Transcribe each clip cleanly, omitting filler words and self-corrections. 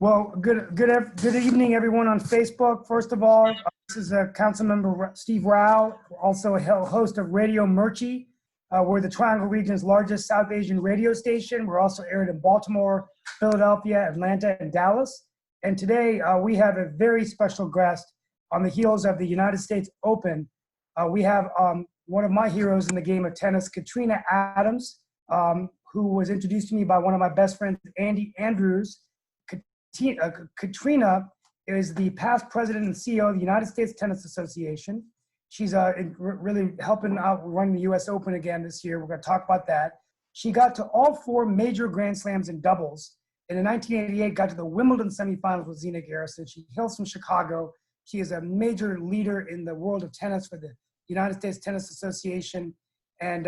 Well, good evening, everyone on Facebook. First of all, this is Councilmember Steve Rao, also a host of Radio Mirchi. We're the Triangle region's largest South Asian radio station. We're also aired in Baltimore, Philadelphia, Atlanta, and Dallas. And today we have a very special guest on the heels of the United States Open. We have one of my heroes in the game of tennis, Katrina Adams, who was introduced to me by one of my best friends, Andy Andrews. Katrina is the past president and CEO of the United States Tennis Association. She's really helping out running the US Open again this year. We're going to talk about that. She got to all 4 major Grand Slams in doubles. And in 1988, got to the Wimbledon semifinals with Zina Garrison. She hails from Chicago. She is a major leader in the world of tennis for the United States Tennis Association, and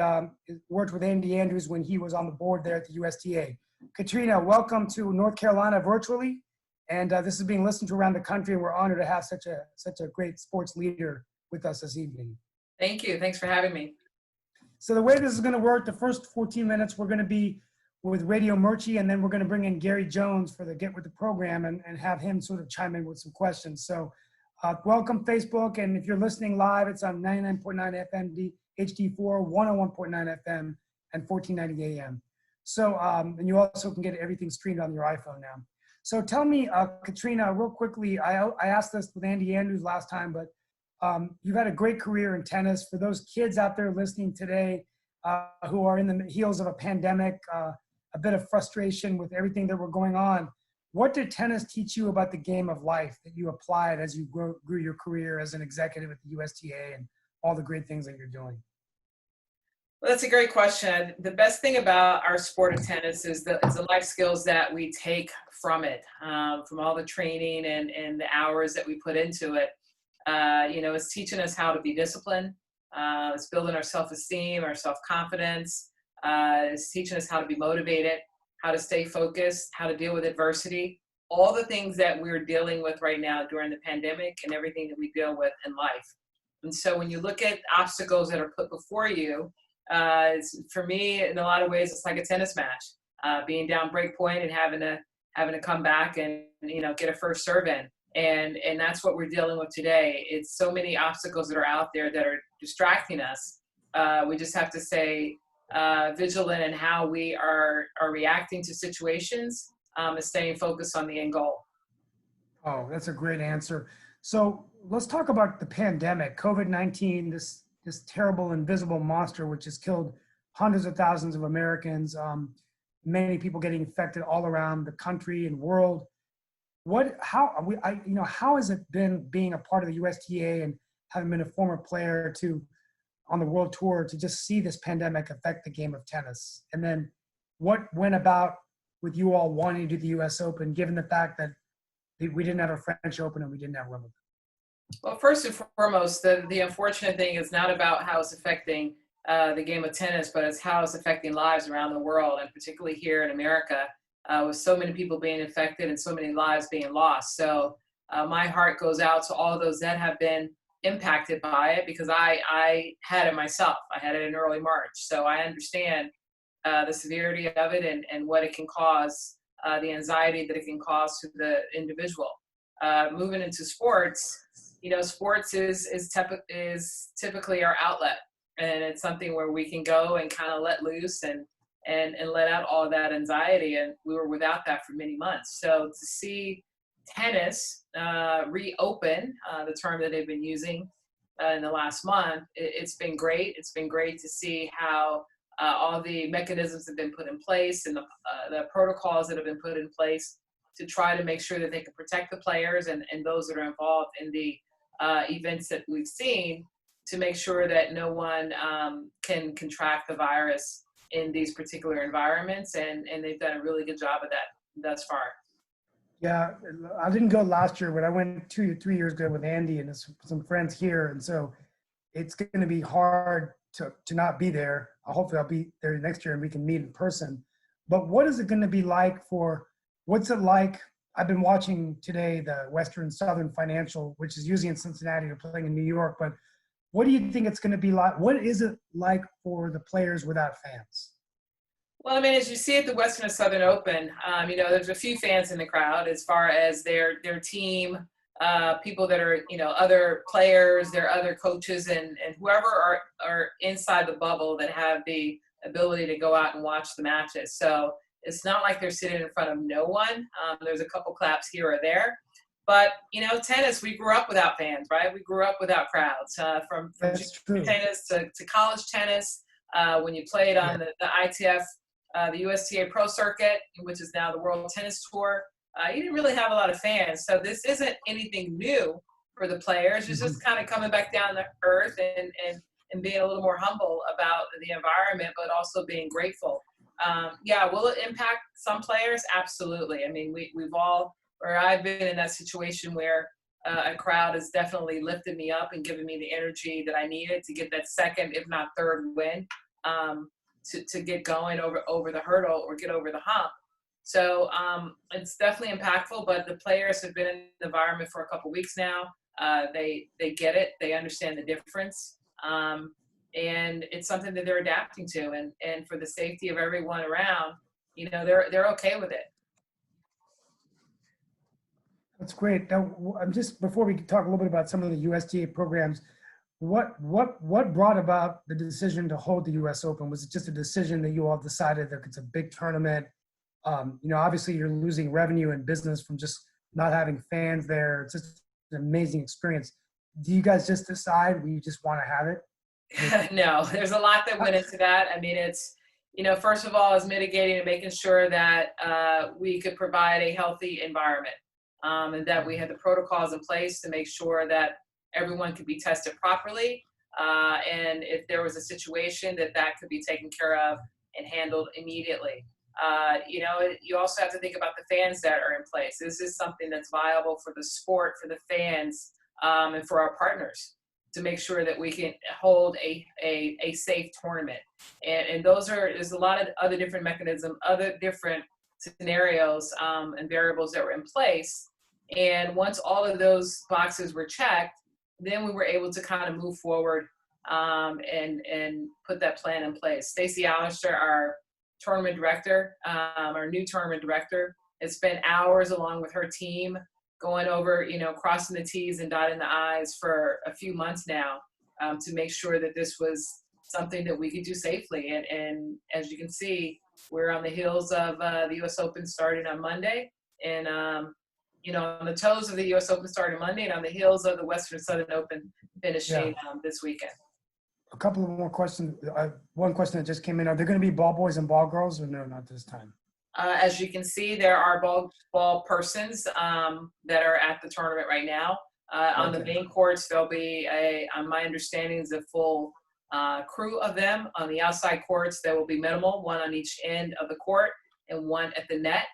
worked with Andy Andrews when he was on the board there at the USTA. Katrina, welcome to North Carolina virtually. And this is being listened to around the country, and we're honored to have such a great sports leader with us this evening. Thank you. Thanks for having me. So the way this is going to work, the first 14 minutes, we're going to be with Radio Mirchi, and then we're going to bring in Gary Jones for the Get With The program and have him sort of chime in with some questions. So welcome, Facebook. And if you're listening live, it's on 99.9 FM HD4, 101.9 FM, and 1490 AM. So, and you also can get everything streamed on your iPhone now. So tell me, Katrina, real quickly, I asked this with Andy Andrews last time, but you've had a great career in tennis. For those kids out there listening today who are in the heels of a pandemic, a bit of frustration with everything that were going on, what did tennis teach you about the game of life that you applied as you grew your career as an executive at the USTA and all the great things that you're doing? Well, that's a great question. The best thing about our sport of tennis is the life skills that we take from it, from all the training and the hours that we put into it. It's teaching us how to be disciplined. It's building our self-esteem, our self-confidence. It's teaching us how to be motivated, how to stay focused, how to deal with adversity, all the things that we're dealing with right now during the pandemic and everything that we deal with in life. And so when you look at obstacles that are put before you, for me, in a lot of ways, it's like a tennis match, being down break point and having to come back and get a first serve in, and that's what we're dealing with today. It's so many obstacles that are out there that are distracting us. We just have to stay vigilant in how we are reacting to situations, and staying focused on the end goal. Oh, that's a great answer. So let's talk about the pandemic, COVID-19, this terrible invisible monster, which has killed hundreds of thousands of Americans, many people getting infected all around the country and world. How has it been being a part of the USTA and having been a former player on the world tour to just see this pandemic affect the game of tennis? And then what went about with you all wanting to do the US Open, given the fact that we didn't have a French Open and we didn't have Wimbledon? Well, first and foremost, the unfortunate thing is not about how it's affecting the game of tennis, but it's how it's affecting lives around the world, and particularly here in America, with so many people being infected and so many lives being lost. So my heart goes out to all those that have been impacted by it, because I had it myself. I had it in early March. So I understand the severity of it and what it can cause, the anxiety that it can cause to the individual. Moving into sports, sports is typically our outlet, and it's something where we can go and kind of let loose and let out all of that anxiety. And we were without that for many months. So to see tennis reopen, the term that they've been using in the last month, it's been great. It's been great to see how all the mechanisms have been put in place and the protocols that have been put in place to try to make sure that they can protect the players and those that are involved in the events that we've seen, to make sure that no one can contract the virus in these particular environments. And they've done a really good job of that thus far. Yeah, I didn't go last year, but I went 2 or 3 years ago with Andy and some friends here. And so it's going to be hard to not be there. Hopefully I'll be there next year and we can meet in person. But what is it going to be like what's it like? I've been watching today the Western Southern Financial, which is usually in Cincinnati, they're playing in New York, but what do you think it's going to be like? What is it like for the players without fans? Well, I mean, as you see at the Western and Southern Open, there's a few fans in the crowd as far as their team, people that are, other players, their other coaches, and whoever are inside the bubble that have the ability to go out and watch the matches. So it's not like they're sitting in front of no one. There's a couple claps here or there. But, tennis, we grew up without fans, right? We grew up without crowds, from That's true. tennis to college tennis. When you played on the ITF, the USTA Pro Circuit, which is now the World Tennis Tour, you didn't really have a lot of fans. So this isn't anything new for the players. It's just kind of coming back down to earth and being a little more humble about the environment, but also being grateful. Will it impact some players? Absolutely. I mean, we've all, or I've been in that situation where a crowd has definitely lifted me up and given me the energy that I needed to get that second, if not third win. To get going over the hurdle or get over the hump. So it's definitely impactful, but the players have been in the environment for a couple weeks now. They get it. They understand the difference. And it's something that they're adapting to. And for the safety of everyone around, they're okay with it. That's great. Now, I'm just, before we talk a little bit about some of the USDA programs, what brought about the decision to hold the U.S. Open? Was it just a decision that you all decided that it's a big tournament? Obviously you're losing revenue and business from just not having fans there. It's just an amazing experience. Do you guys just decide you just want to have it? No, there's a lot that went into that. I mean, it's, first of all, is mitigating and making sure that we could provide a healthy environment, and that we had the protocols in place to make sure that everyone could be tested properly. And if there was a situation that could be taken care of and handled immediately. You also have to think about the fans that are in place. This is something that's viable for the sport, for the fans, and for our partners to make sure that we can hold a safe tournament. And there's a lot of other different mechanisms, other different scenarios and variables that were in place. And once all of those boxes were checked, then we were able to kind of move forward and put that plan in place. Stacey Allister, our tournament director, our new tournament director, has spent hours along with her team going over, crossing the T's and dotting the I's for a few months now, to make sure that this was something that we could do safely. And as you can see, we're on the heels of the U.S. Open starting on Monday, and on the toes of the U.S. Open starting Monday, and on the heels of the Western Southern Open finishing this weekend. A couple of more questions. One question that just came in: are there going to be ball boys and ball girls, or no, not this time? As you can see, there are ball persons that are at the tournament right now. On the main courts, there'll be on my understanding, is a full crew of them. On the outside courts, there will be minimal, one on each end of the court and one at the net.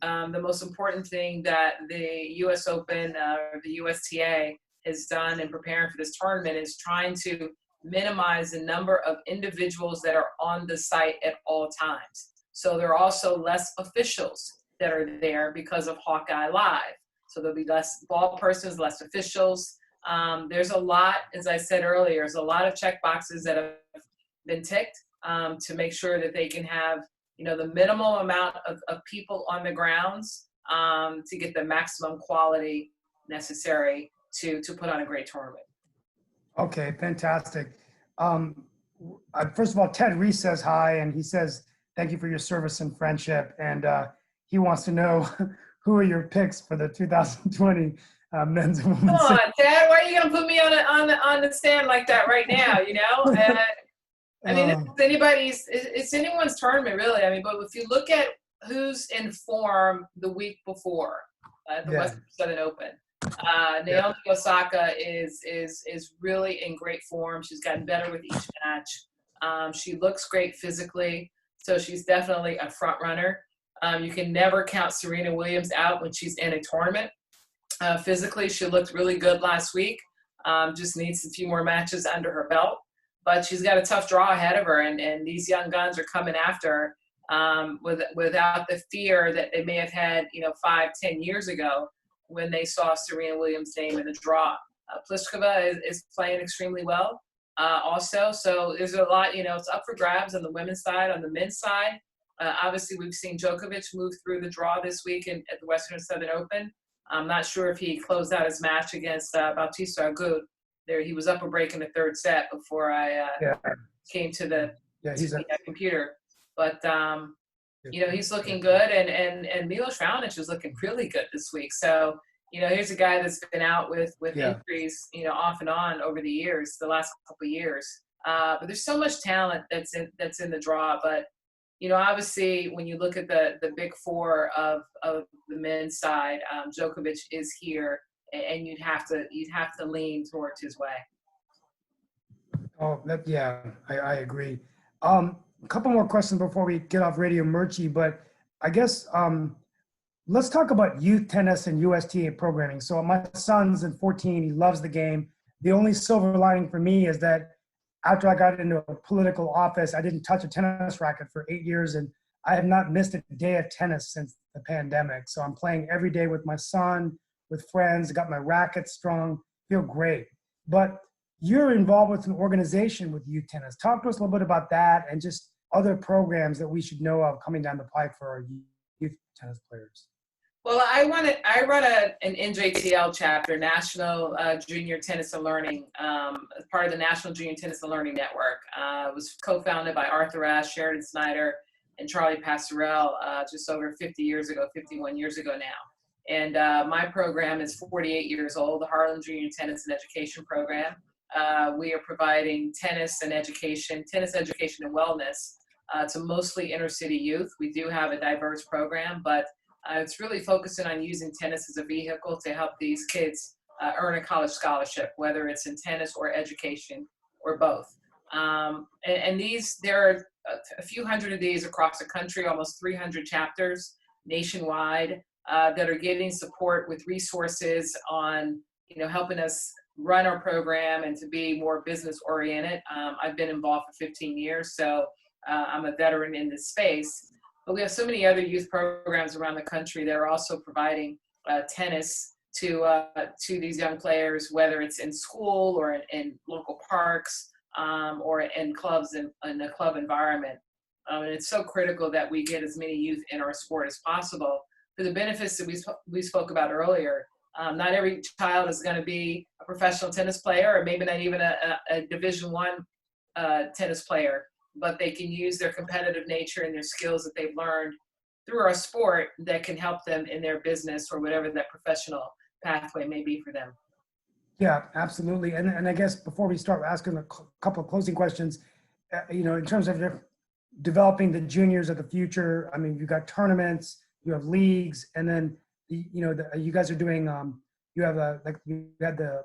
The most important thing that the U.S. Open, or the USTA, has done in preparing for this tournament is trying to minimize the number of individuals that are on the site at all times. So there are also less officials that are there because of Hawkeye Live. So there'll be less ball persons, less officials. There's a lot, as I said earlier, there's a lot of check boxes that have been ticked to make sure that they can have, the minimal amount of people on the grounds to get the maximum quality necessary to put on a great tournament. Okay, fantastic. First of all, Ted Reese says hi, and he says, thank you for your service and friendship. And he wants to know who are your picks for the 2020 men's and women's. Come on, Ted, why are you going to put me on the stand like that right now, I mean, it's anyone's tournament, really. I mean, but if you look at who's in form the week before the Western Southern Open, Naomi Osaka is really in great form. She's gotten better with each match. She looks great physically, so she's definitely a front runner. You can never count Serena Williams out when she's in a tournament. Physically, she looked really good last week. Just needs a few more matches under her belt. But she's got a tough draw ahead of her, and these young guns are coming after her without the fear that they may have had, 5-10 years ago when they saw Serena Williams' name in the draw. Pliskova is playing extremely well also. So there's a lot, it's up for grabs on the women's side. On the men's side, Obviously, we've seen Djokovic move through the draw this week at the Western and Southern Open. I'm not sure if he closed out his match against Bautista Agut. There, he was up a break in the third set before I Yeah. came to the He's computer. But he's looking good, and Milos Raonic is looking really good this week. So here's a guy that's been out with injuries, off and on over the years, the last couple of years. But there's so much talent that's in the draw. But obviously, when you look at the big four of the men's side, Djokovic is here, and you'd have to lean towards his way. Oh, I agree. A couple more questions before we get off Radio Mirchi, but I guess let's talk about youth tennis and USTA programming. So my son's in 14, he loves the game. The only silver lining for me is that after I got into a political office, I didn't touch a tennis racket for 8 years, and I have not missed a day of tennis since the pandemic. So I'm playing every day with my son, with friends, got my racket strong, feel great. But you're involved with an organization with youth tennis. Talk to us a little bit about that and just other programs that we should know of coming down the pike for our youth tennis players. Well, I run an NJTL chapter, National Junior Tennis and Learning, as part of the National Junior Tennis and Learning Network. It was co-founded by Arthur Ashe, Sheridan Snyder, and Charlie Passerell just over 51 years ago now. And my program is 48 years old, the Harlem Junior Tennis and Education Program. We are providing tennis education and wellness to mostly inner city youth. We do have a diverse program, but it's really focusing on using tennis as a vehicle to help these kids earn a college scholarship, whether it's in tennis or education or both. And there are a few hundred of these across the country, almost 300 chapters nationwide that are getting support with resources on, helping us run our program and to be more business oriented. I've been involved for 15 years, so I'm a veteran in this space. But we have so many other youth programs around the country that are also providing tennis to these young players, whether it's in school or in local parks or in clubs in a club environment. And it's so critical that we get as many youth in our sport as possible for the benefits that we spoke about earlier. Not every child is going to be a professional tennis player, or maybe not even a Division I tennis player, but they can use their competitive nature and their skills that they've learned through our sport that can help them in their business or whatever that professional pathway may be for them. Yeah, absolutely. And I guess before we start asking a couple of closing questions, in terms of developing the juniors of the future, I mean, you've got tournaments, you have leagues, and then you guys are doing you had the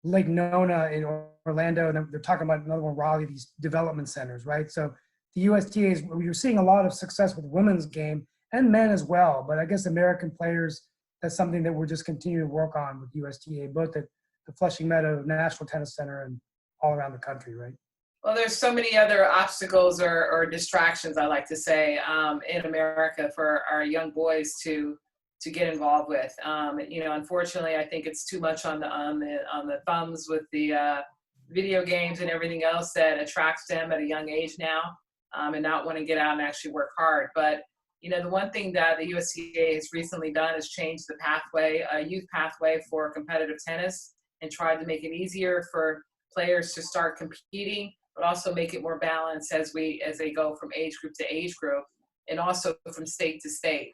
Lake Nona in Orlando, and they're talking about another one, Raleigh, these development centers, right? So the USTA is, you're seeing a lot of success with women's game and men as well, but I guess American players, that's something that we're just continuing to work on with USTA, both at the Flushing Meadow National Tennis Center and all around the country, right? Well, there's so many other obstacles or distractions, I like to say, in America for our young boys to get involved with. Unfortunately, I think it's too much on the thumbs with the video games and everything else that attracts them at a young age now, and not want to get out and actually work hard. But the one thing that the USTA has recently done is change the pathway, a youth pathway for competitive tennis, and tried to make it easier for players to start competing, but also make it more balanced as they go from age group to age group, and also from state to state.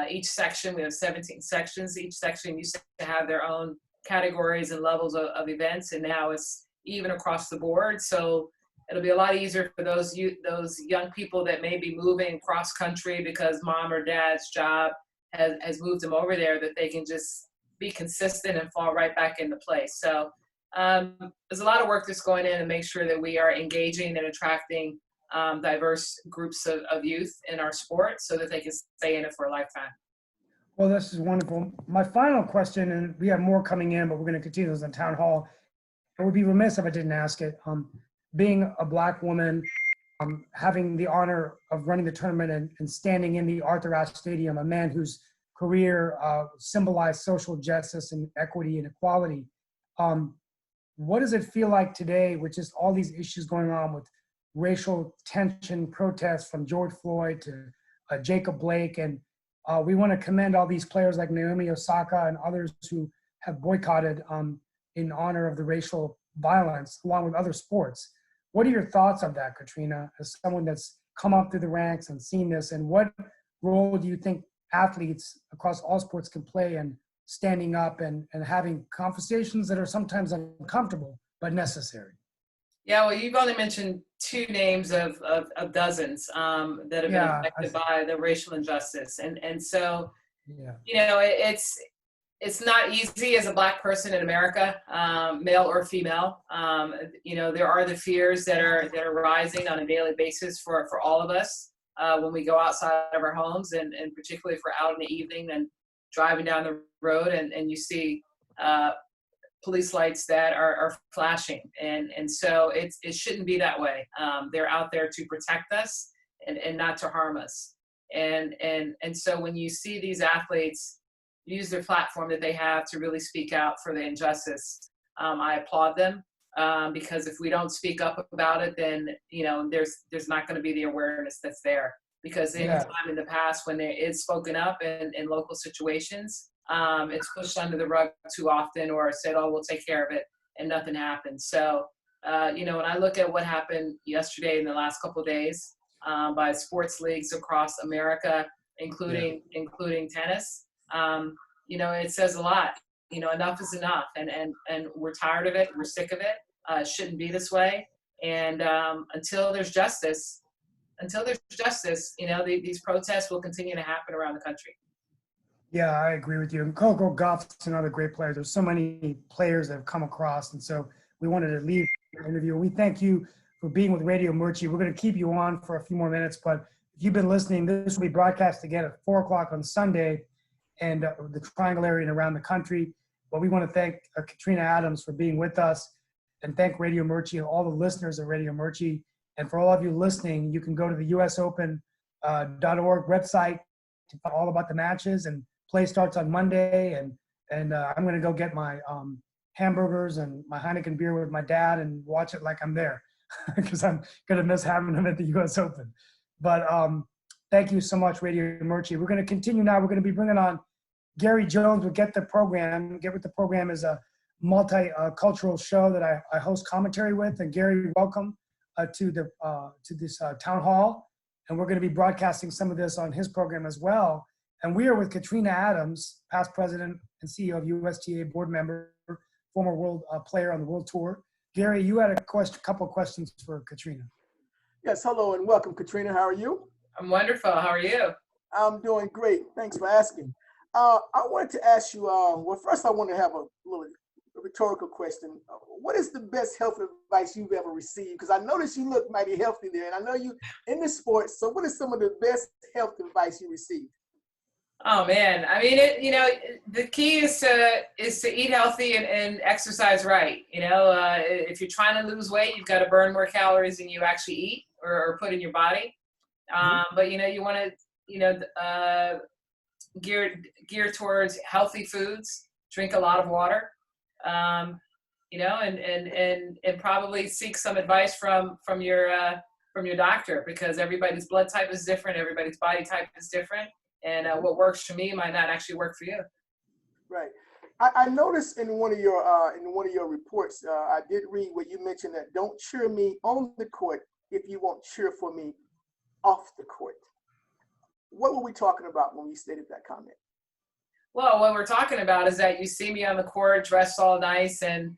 Each section, we have 17 sections. Each section used to have their own categories and levels of events, and now it's even across the board. So it'll be a lot easier for those young people that may be moving cross country because mom or dad's job has moved them over there, that they can just be consistent and fall right back into place. So there's a lot of work that's going in to make sure that we are engaging and attracting diverse groups of youth in our sport so that they can stay in it for a lifetime. Well, this is wonderful. My final question, and we have more coming in, but we're going to continue this in town hall. I would be remiss if I didn't ask it. Being a Black woman, having the honor of running the tournament and standing in the Arthur Ashe Stadium, a man whose career symbolized social justice and equity and equality. What does it feel like today with just all these issues going on with racial tension protests from George Floyd to Jacob Blake. And we want to commend all these players like Naomi Osaka and others who have boycotted in honor of the racial violence, along with other sports. What are your thoughts on that, Katrina, as someone that's come up through the ranks and seen this? And what role do you think athletes across all sports can play in standing up and having conversations that are sometimes uncomfortable but necessary? Yeah, well, you've only mentioned two names of dozens that have been affected by the racial injustice. And so, it's not easy as a Black person in America, male or female. There are the fears that are rising on a daily basis for all of us when we go outside of our homes, and particularly if we're out in the evening and driving down the road and you see police lights that are flashing. And so it shouldn't be that way. They're out there to protect us and not to harm us. And so when you see these athletes use their platform that they have to really speak out for the injustice, I applaud them, because if we don't speak up about it, then there's not going to be the awareness that's there. Because any time in the past when there is spoken up in local situations, it's pushed under the rug too often, or said, "Oh, we'll take care of it," and nothing happens. So, when I look at what happened yesterday and the last couple of days by sports leagues across America, including tennis, it says a lot. Enough is enough, and we're tired of it. We're sick of it. It shouldn't be this way. And until there's justice, these protests will continue to happen around the country. Yeah, I agree with you. And Coco Gauff's another great player. There's so many players that have come across. And so we wanted to leave the interview. We thank you for being with Radio Mirchi. We're going to keep you on for a few more minutes, but if you've been listening, this will be broadcast again at 4:00 on Sunday, and the Triangle area and around the country. But we want to thank Katrina Adams for being with us, and thank Radio Mirchi and all the listeners of Radio Mirchi. And for all of you listening, you can go to the usopen.org website to find all about the matches, and play starts on Monday. And I'm going to go get my hamburgers and my Heineken beer with my dad and watch it like I'm there, because I'm going to miss having them at the US Open. But thank you so much, Radio Mirchi. We're going to continue now. We're going to be bringing on Gary Jones with Get the Program. Get with the Program is a multicultural show that I host commentary with. And Gary, welcome to this town hall. And we're going to be broadcasting some of this on his program as well. And we are with Katrina Adams, past president and CEO of USTA, board member, former world player on the World Tour. Gary, you had a couple of questions for Katrina. Yes, hello and welcome, Katrina. How are you? I'm wonderful. How are you? I'm doing great. Thanks for asking. I wanted to ask you, well, first I want to have a little rhetorical question. What is the best health advice you've ever received? Because I noticed you look mighty healthy there, and I know you in the sports. So what is some of the best health advice you received? Oh man, I mean, the key is to eat healthy and exercise right. If you're trying to lose weight, you've got to burn more calories than you actually eat or put in your body. But you want to gear towards healthy foods, drink a lot of water, and probably seek some advice from your doctor, because everybody's blood type is different, everybody's body type is different. And what works for me might not actually work for you. Right. I noticed in one of your reports, I did read where you mentioned that don't cheer me on the court if you won't cheer for me off the court. What were we talking about when we stated that comment? Well, what we're talking about is that you see me on the court dressed all nice and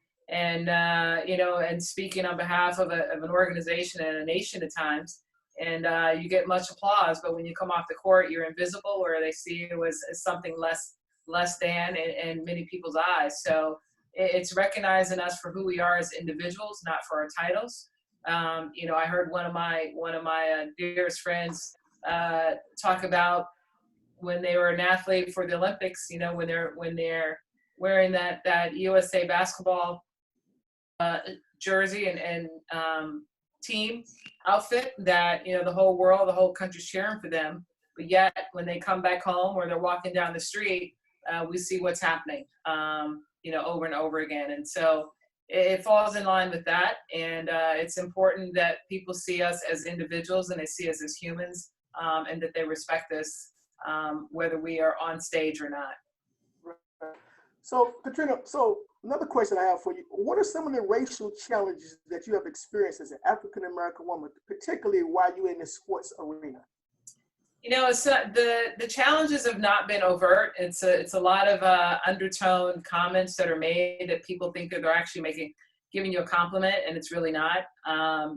speaking on behalf of an organization and a nation at times. And you get much applause, but when you come off the court, you're invisible, or they see you as something less than in many people's eyes. So it's recognizing us for who we are as individuals, not for our titles. I heard one of my dearest friends talk about when they were an athlete for the Olympics. When they're wearing that USA basketball jersey and team outfit, that the whole country's cheering for them, but yet when they come back home or they're walking down the street, we see what's happening over and over again. And so it falls in line with that. And it's important that people see us as individuals and they see us as humans, and that they respect us, whether we are on stage or not. So, Katrina, so another question I have for you. What are some of the racial challenges that you have experienced as an African-American woman, particularly while you're in the sports arena? You know, it's the challenges have not been overt. It's a lot of undertone comments that are made that people think that they're actually giving you a compliment, and it's really not.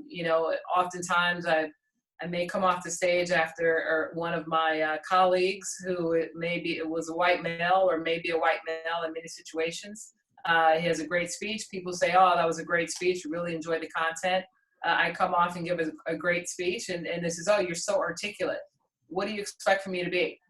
You know, oftentimes I may come off the stage after one of my colleagues who it was a white male or maybe a white male in many situations. He has a great speech. People say, "Oh, that was a great speech. Really enjoyed the content." I come off and give a great speech, and this is, "Oh, you're so articulate. What do you expect from me to be?"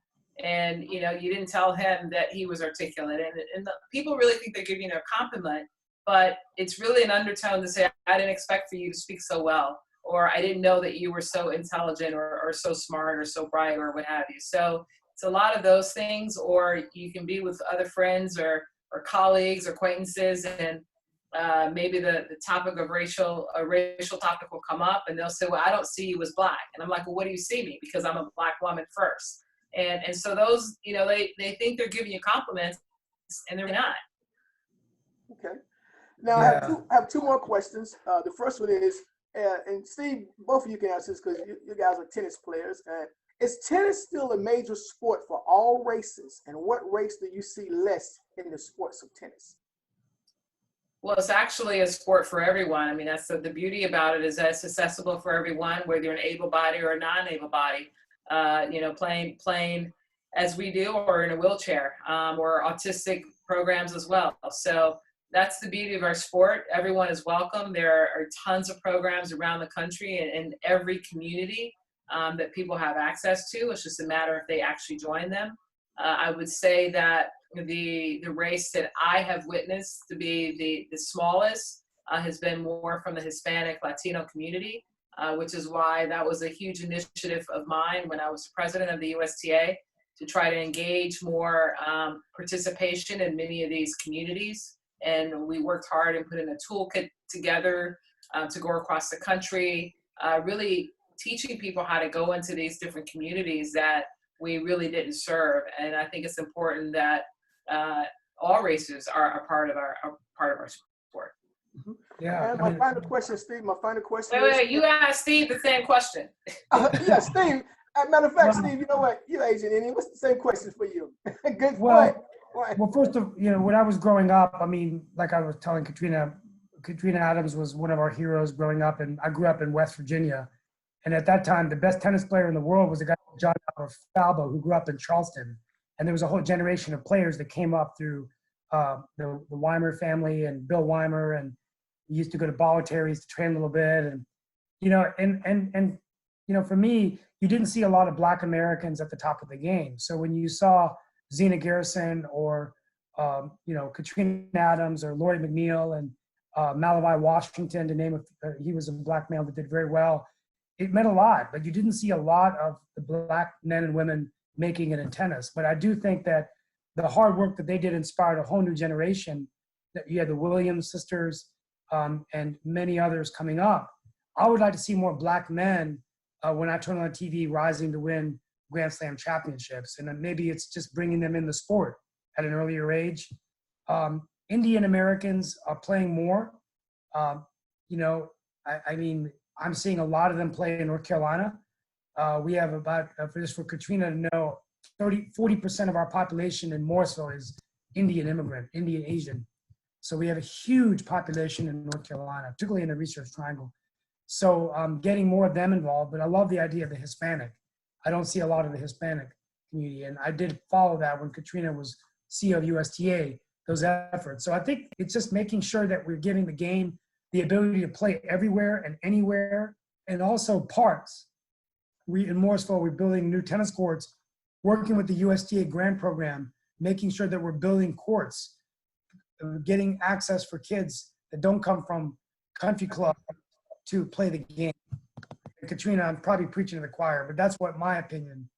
And, you know, you didn't tell him that he was articulate. And people really think they're giving you a compliment, but it's really an undertone to say, "I didn't expect for you to speak so well," or "I didn't know that you were so intelligent or so smart or so bright," or what have you. So it's a lot of those things. Or you can be with other friends or colleagues, acquaintances, and maybe the topic of a racial topic will come up, and they'll say, "Well, I don't see you as black." And I'm like, "Well, what do you see me?" Because I'm a black woman first. And so those, you know, they think they're giving you compliments, and they're not. Okay. Now I have two more questions. The first one is, and Steve, both of you can answer this because you guys are tennis players. Is tennis still a major sport for all races? And what race do you see less in the sports of tennis? Well, it's actually a sport for everyone. I mean, that's the beauty about it, is that it's accessible for everyone, whether you're an able body or a non-able body. You know, playing as we do, or in a wheelchair, or autistic programs as well. So that's the beauty of our sport. Everyone is welcome. There are tons of programs around the country and in every community that people have access to. It's just a matter if they actually join them. I would say that the race that I have witnessed to be the smallest has been more from the Hispanic Latino community, which is why that was a huge initiative of mine when I was president of the USTA, to try to engage more participation in many of these communities. And we worked hard and put in a toolkit together to go across the country, really teaching people how to go into these different communities that we really didn't serve. And I think it's important that all races are a part of our sport. Mm-hmm. Yeah. And my final question, Steve. My final question. Wait, you asked Steve the same question. Yeah, Steve. As a matter of fact, Steve, you know what? You're Asian Indian. What's the same question for you? Good point. Well, first of, you know, when I was growing up, I mean, like I was telling Katrina Adams was one of our heroes growing up, and I grew up in West Virginia. And at that time, the best tennis player in the world was a guy named John Falbo, who grew up in Charleston. And there was a whole generation of players that came up through the Weimer family and Bill Weimer, and he used to go to Bolletari's to train a little bit. And, you know, and you know, for me, you didn't see a lot of Black Americans at the top of the game. So when you saw Zena Garrison or, you know, Katrina Adams or Lori McNeil and Malachi Washington, to name he was a Black male that did very well. It meant a lot, but you didn't see a lot of the Black men and women making it in tennis. But I do think that the hard work that they did inspired a whole new generation. That you had the Williams sisters and many others coming up. I would like to see more Black men when I turn on TV rising to win Grand Slam championships. And then maybe it's just bringing them in the sport at an earlier age. Indian Americans are playing more. You know, I mean, I'm seeing a lot of them play in North Carolina. We have about, for Katrina to know, 40% of our population in Morrisville is Indian immigrant, Indian Asian. So we have a huge population in North Carolina, particularly in the Research Triangle. So getting more of them involved, but I love the idea of the Hispanic. I don't see a lot of the Hispanic community, and I did follow that when Katrina was CEO of USTA, those efforts. So I think it's just making sure that we're giving the game the ability to play everywhere and anywhere, and also parks. In Morrisville, we're building new tennis courts, working with the USTA grant program, making sure that we're building courts, getting access for kids that don't come from country club to play the game. And Katrina, I'm probably preaching to the choir, but that's what my opinion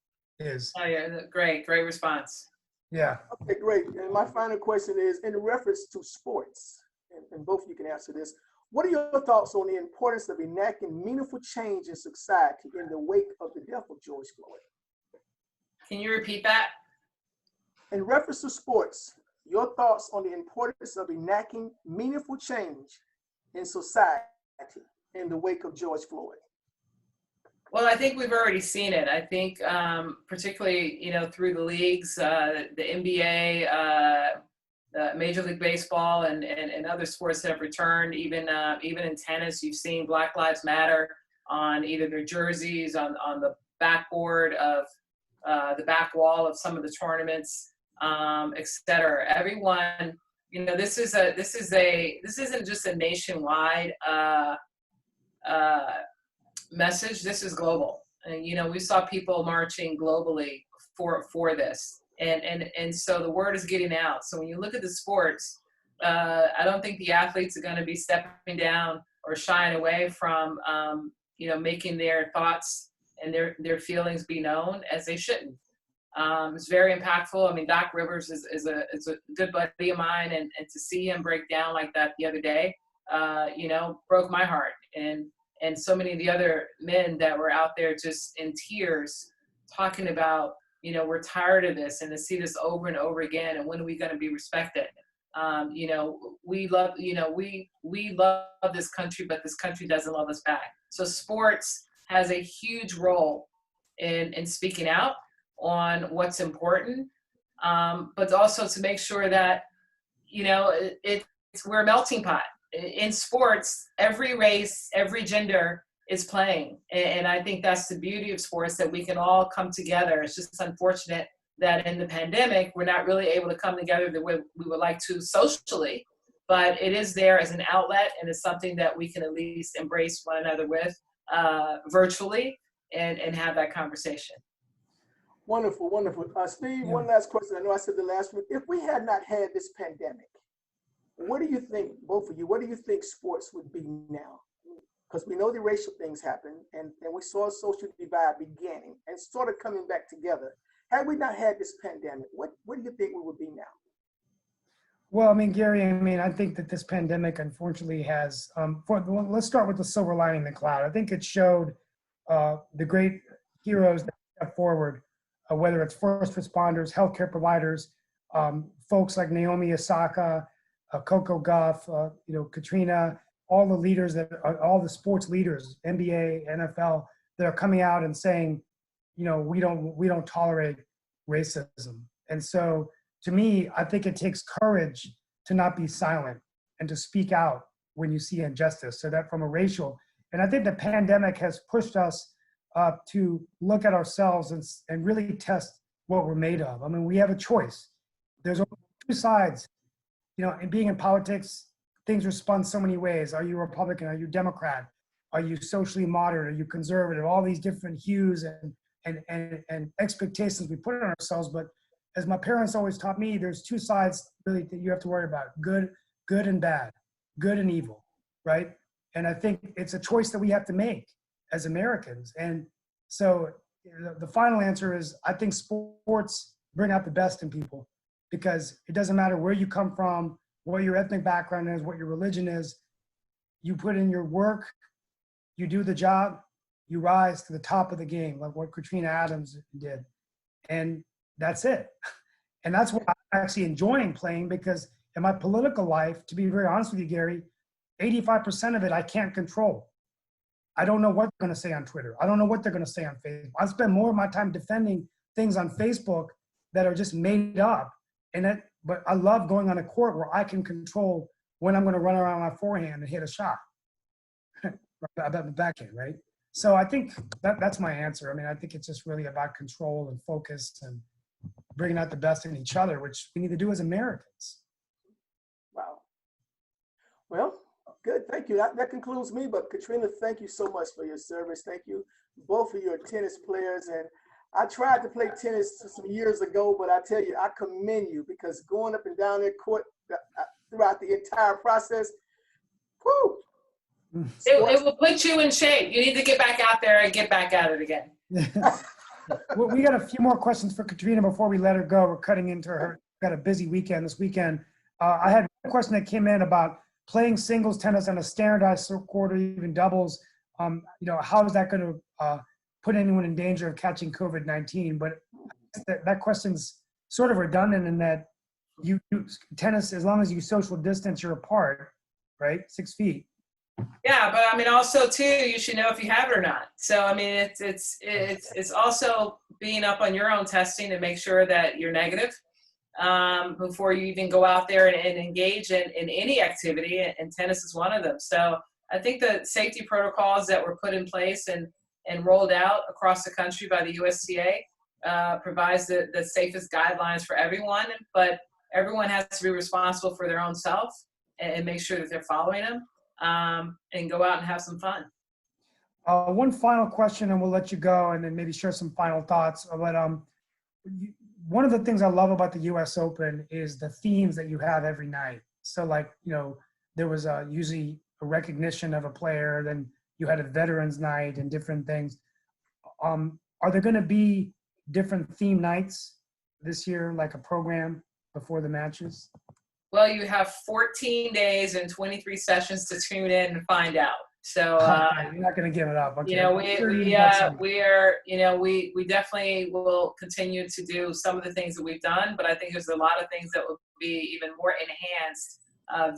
is. Oh yeah, great response. Yeah. Okay, great. And my final question is in reference to sports. and both of you can answer this. What are your thoughts on the importance of enacting meaningful change in society in the wake of the death of George Floyd? Can you repeat that? In reference to sports, your thoughts on the importance of enacting meaningful change in society in the wake of George Floyd? Well, I think we've already seen it. I think particularly, through the leagues, the NBA, Major League Baseball, and other sports that have returned, even in tennis, you've seen Black Lives Matter on either their jerseys, on the backboard of the back wall of some of the tournaments, et cetera. Everyone, this isn't just a nationwide message. This is global, and we saw people marching globally for this, and so the word is getting out. So when you look at the sports, I don't think the athletes are going to be stepping down or shying away from making their thoughts and their feelings be known, as they shouldn't. It's very impactful. I mean, Doc Rivers is a good buddy of mine, and to see him break down like that the other day, broke my heart. And so many of the other men that were out there just in tears talking about, we're tired of this, and to see this over and over again, and when are we going to be respected? We love, we love this country, but this country doesn't love us back. So sports has a huge role in speaking out on what's important, but also to make sure that, we're a melting pot. In sports, every race, every gender is playing. And I think that's the beauty of sports, that we can all come together. It's just unfortunate that in the pandemic, we're not really able to come together the way we would like to socially, but it is there as an outlet, and it's something that we can at least embrace one another with virtually and have that conversation. Wonderful, wonderful. Steve, one last question. I know I said the last one. If we had not had this pandemic, what do you think, both of you, what do you think sports would be now? Because we know the racial things happened, and we saw a social divide beginning and sort of coming back together. Had we not had this pandemic, what do you think we would be now? Well, I mean, Gary, I think that this pandemic, unfortunately, has, let's start with the silver lining in the cloud. I think it showed the great heroes that step forward, whether it's first responders, healthcare providers, folks like Naomi Osaka, Coco Gauff, Katrina, all the leaders all the sports leaders, NBA, NFL, that are coming out and saying, we don't tolerate racism. And so, to me, I think it takes courage to not be silent and to speak out when you see injustice. So that from a racial, and I think the pandemic has pushed us to look at ourselves and really test what we're made of. I mean, we have a choice. There's two sides. And being in politics, things are spun so many ways. Are you Republican? Are you Democrat? Are you socially moderate? Are you conservative? All these different hues and expectations we put on ourselves. But as my parents always taught me, there's two sides really that you have to worry about: good and bad, good and evil, right? And I think it's a choice that we have to make as Americans. And so the final answer is, I think sports bring out the best in people, because it doesn't matter where you come from, what your ethnic background is, what your religion is. You put in your work, you do the job, you rise to the top of the game, like what Katrina Adams did. And that's it. And that's what I'm actually enjoying playing, because in my political life, to be very honest with you, Gary, 85% of it I can't control. I don't know what they're going to say on Twitter. I don't know what they're going to say on Facebook. I spend more of my time defending things on Facebook that are just made up. But I love going on a court where I can control when I'm going to run around my forehand and hit a shot about the backhand, right? So I think that's my answer. I think it's just really about control and focus and bringing out the best in each other, which we need to do as Americans. Wow. Well, good. Thank you. That concludes me. But Katrina, thank you so much for your service. Thank you, both of you are tennis players, and I tried to play tennis some years ago, but I tell you, I commend you, because going up and down that court throughout the entire process, whoo! It will put you in shape. You need to get back out there and get back at it again. Well, we got a few more questions for Katrina before we let her go. We're cutting into her. Got a busy weekend this weekend. I had a question that came in about playing singles tennis on a standardized court or even doubles, how is that going to put anyone in danger of catching COVID-19? But that question's sort of redundant in that you tennis, as long as you social distance, you're apart, right? 6 feet. Yeah, but I mean, also too, you should know if you have it or not. So I mean, it's also being up on your own testing to make sure that you're negative before you even go out there and engage in any activity, and tennis is one of them. So I think the safety protocols that were put in place and rolled out across the country by the USTA provides the safest guidelines for everyone, but everyone has to be responsible for their own self and make sure that they're following them, and go out and have some fun. One final question, and we'll let you go, and then maybe share some final thoughts. But one of the things I love about the U.S. Open is the themes that you have every night. So, like, there was usually a recognition of a player, then you had a veterans night and different things. Are there going to be different theme nights this year, like a program before the matches? Well, you have 14 days and 23 sessions to tune in and find out. So you're not going to give it up. Okay. We definitely will continue to do some of the things that we've done, but I think there's a lot of things that will be even more enhanced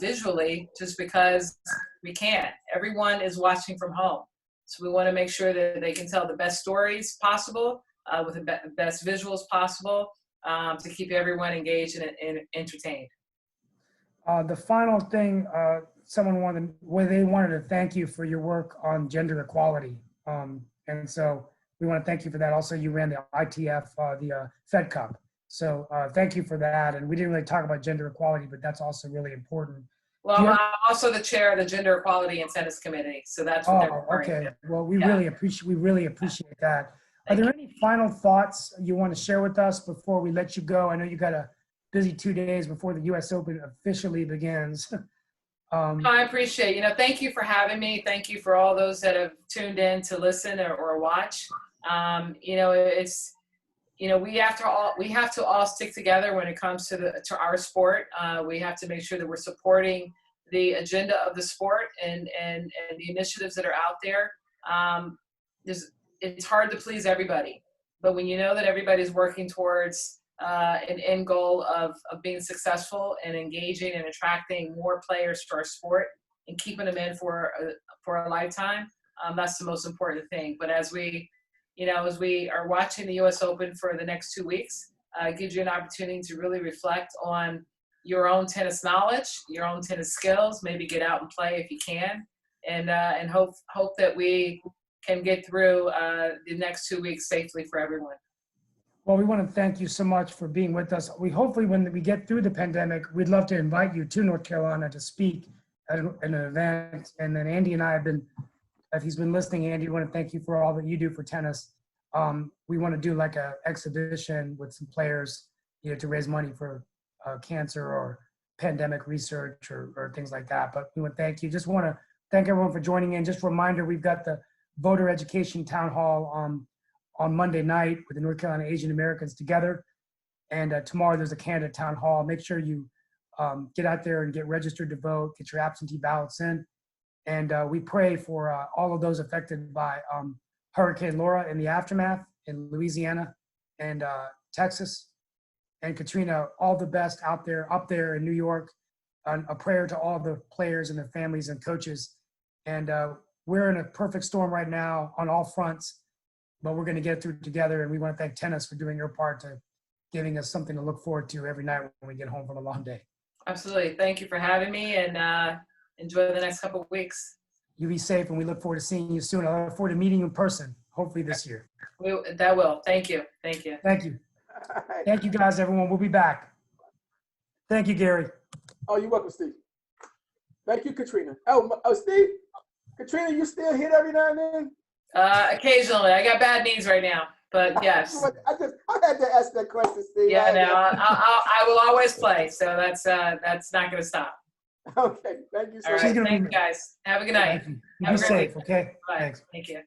visually, just because we can. Everyone is watching from home, so we want to make sure that they can tell the best stories possible with the best visuals possible to keep everyone engaged and entertained. The final thing, someone wanted to thank you for your work on gender equality. And so we want to thank you for that. Also, you ran the ITF, the Fed Cup. So thank you for that. And we didn't really talk about gender equality, but that's also really important. Well, I'm also the chair of the Gender Equality and Tennis Committee. So that's what they're referring okay. to. Well, we really appreciate that. Are there any final thoughts you want to share with us before we let you go? I know you got a busy 2 days before the U.S. Open officially begins. I appreciate, thank you for having me. Thank you for all those that have tuned in to listen or watch. We have to all stick together when it comes to our sport. We have to make sure that we're supporting the agenda of the sport and the initiatives that are out there. It's hard to please everybody, but when you know that everybody's working towards an end goal of being successful and engaging and attracting more players to our sport and keeping them in for a lifetime, that's the most important thing. But as we are watching the U.S. Open for the next 2 weeks, it gives you an opportunity to really reflect on your own tennis knowledge, your own tennis skills, maybe get out and play if you can, and hope that we can get through the next 2 weeks safely for everyone. Well, we want to thank you so much for being with us. We hopefully, when we get through the pandemic, we'd love to invite you to North Carolina to speak at an event. And then Andy and I have been, if he's been listening, Andy, we want to thank you for all that you do for tennis. We want to do like an exhibition with some players, to raise money for cancer or pandemic research or things like that. But we want to thank you. Just want to thank everyone for joining in. Just a reminder, we've got the voter education town hall on Monday night with the North Carolina Asian Americans together. And tomorrow there's a candidate town hall. Make sure you get out there and get registered to vote, get your absentee ballots in. And we pray for all of those affected by Hurricane Laura in the aftermath in Louisiana and Texas. And Katrina, all the best up there in New York. A prayer to all the players and their families and coaches. And we're in a perfect storm right now on all fronts, but we're going to get through it together. And we want to thank tennis for doing your part to giving us something to look forward to every night when we get home from a long day. Absolutely. Thank you for having me, and enjoy the next couple of weeks. You be safe, and we look forward to seeing you soon. I look forward to meeting you in person, hopefully this year. That will. Thank you. Thank you. Thank you. Thank you, guys, everyone. We'll be back. Thank you, Gary. Oh, you're welcome, Steve. Thank you, Katrina. Oh, Steve, Katrina, you still hit every now and then? Occasionally. I got bad knees right now, but yes. I had to ask that question, Steve. Yeah, no, I will always play, so that's not going to stop. Okay, thank you so All much. right, thank you, guys. Have a good night. Thank you. You be safe, okay? Bye. Thanks. Thank you.